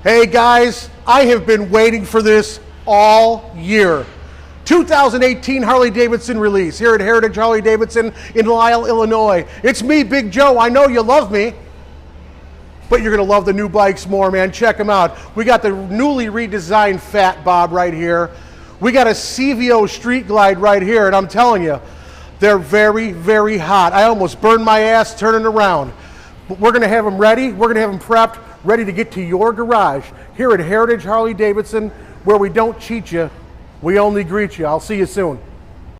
Hey guys, I have been waiting for this all year. 2018 Harley-Davidson release here at Heritage Harley-Davidson in Lisle, Illinois. It's me, Big Joe. I know you love me, but you're gonna love the new bikes more, man. Check them out. We got the newly redesigned Fat Bob right here. We got a CVO Street Glide right here, and I'm telling you, they're very, very hot. I almost burned my ass turning around. But we're gonna have them ready. We're gonna have them prepped, ready to get to your garage here at Heritage Harley-Davidson, where we don't cheat you, we only greet you. I'll see you soon.